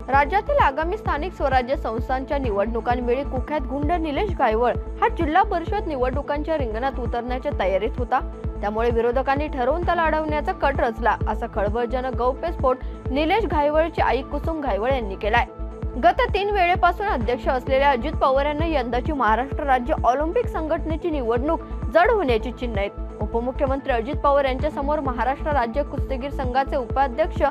राज्यातील आगामी स्थानिक स्वराज्य संस्थांच्या निवडणुकांवेळी कुख्यात गुंड निलेश गायवळ हा जिल्हा परिषद निवडणुकांच्या रिंगणात उतरण्याच्या तयारीत होता। त्यामुळे विरोधकांनी ठरवून त्याला अडवण्याचा कट रचला, असा खळबळजनक गौप्यस्फोट निलेश गायवळची आई कुसुम गायवळ यांनी केलाय। गत 3 वेळेपासून अध्यक्ष असलेल्या अजित पवार यांना यंदाची महाराष्ट्र राज्य ऑलिम्पिक संघटनेची निवडणूक जड होण्याची चिन्ह आहेत। उपमुख्यमंत्री अजित पवार यांच्या समोर महाराष्ट्र राज्य कुस्तीगीर संघाचे उपाध्यक्ष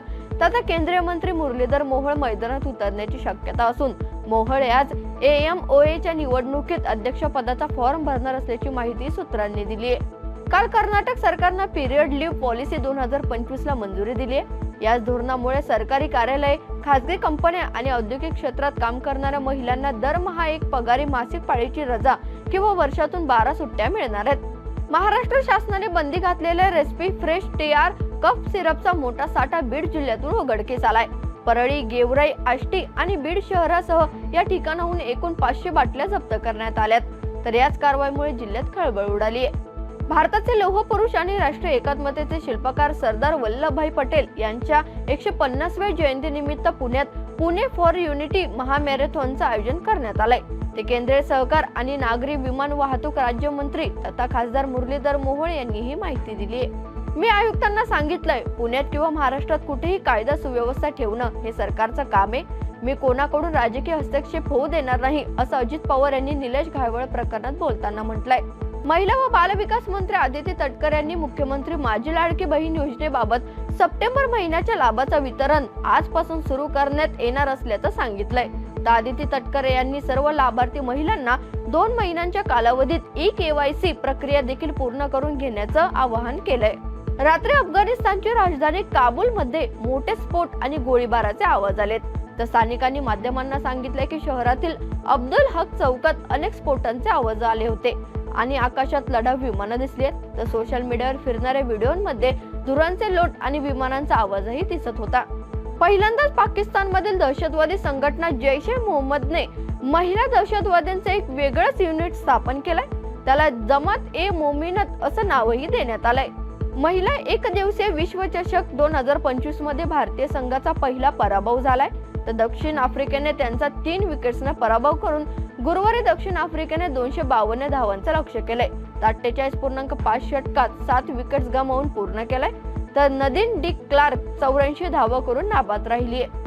तथा केंद्रीय मंत्री मुरलीधर मोहोळ मैदानात उतरण्याची शक्यता असून मोहोळ आज AMOAच्या निवडणुकीत अध्यक्षपदाचा फॉर्म भरणार असल्याची माहिती सूत्रांनी दिली आहे। काल कर्नाटक सरकारने पिरियड लीव्ह पॉलिसी 2025 ला मंजुरी दिली आहे। याच धोरणामुळे सरकारी कार्यालय, खासगी कंपन्या आणि औद्योगिक क्षेत्रात काम करणाऱ्या महिलांना दरमहा एक पगारी मासिक पाळीची रजा किंवा वर्षातून 12 सुट्ट्या मिळणार आहेत। महाराष्ट्र शासनाने बंदी घातलेल्या रेस्पी फ्रेश TR कफ सिरपचा मोठा साठा बीड जिल्ह्यातून उघडकीस आलाय। परळी, गेवराई, आष्टी आणि बीड शहरासह या ठिकाणाहून एकूण 500 बाटल्या जप्त करण्यात आल्यात। तर याच कारवाईमुळे जिल्ह्यात खळबळ उडाली आहे। भारताचे लोह पुरुष आणि राष्ट्रीय एकात्मतेचे शिल्पकार सरदार वल्लभभाई पटेल यांच्या 150व्या जयंतीनिमित्त पुण्यात पुणे फॉर युनिटी महामॅरेथॉनचं आयोजन करण्यात आलंय। ते केंद्रीय सहकार आणि नागरी विमान वाहतूक राज्यमंत्री तथा खासदार मुरलीधर मोहोळ यांनी ही माहिती दिली आहे। मी आयुक्तांना सांगितलंय, पुण्यात किंवा महाराष्ट्रात कुठेही कायदा सुव्यवस्था ठेवणं हे सरकारचं काम आहे। मी कोणाकडून राजकीय हस्तक्षेप होऊ देणार नाही, असं अजित पवार यांनी निलेश गायवळ प्रकरणात बोलताना म्हटलंय। महिला व बालविकास मंत्री आदिती तटकरे यांनी मुख्यमंत्री माझी लाडकी बहीण योजनेबाबत सप्टेंबर महिन्याच्या लाभाचं वितरण आजपासून सुरू करण्यात येणार असल्याचं सांगितलंय। तर आदिती तटकरे यांनी सर्व लाभार्थी महिलांना 2 महिन्यांच्या कालावधीत eKYC प्रक्रिया देखील पूर्ण करून घेण्याचं आवाहन केलंय। रात्री अफगाणिस्तानची राजधानी काबूल मध्ये मोठे स्फोट आणि गोळीबाराचे आवाज आलेत। तर स्थानिकांनी माध्यमांना सांगितले की शहरातील अब्दुल हक चौकात अनेक स्फोटांचे आवाज आले होते आणि आकाशात लढाऊ विमानं दिसली आहेत। तर सोशल मीडियावर फिरणाऱ्या व्हिडिओमध्ये धुरांचे लोट आणि विमानांचा आवाजही दिसत होता। पहिल्यांदाच पाकिस्तानमधील दहशतवादी संघटना जैश-ए-मोहम्मदने महिला दहशतवाद्यांचे एक वेगळंच युनिट स्थापन केलंय। त्याला जमात-ए-मोमिनत असं नावही देण्यात आलंय। महिला एकदिवसीय विश्वचषक 2025 मध्ये भारतीय संघाचा पहिला पराभव झालाय। तर दक्षिण आफ्रिकेने त्यांचा 3 विकेट्सने पराभव करून गुरुवारी दक्षिण आफ्रिकेने 252 धावांचं लक्ष्य केलंय। 48.5 षटकात 7 विकेट्स गमावून पूर्ण केलंय। तर नदीन डी क्लार्क 84 धावा करून नाबाद राहिली आहे।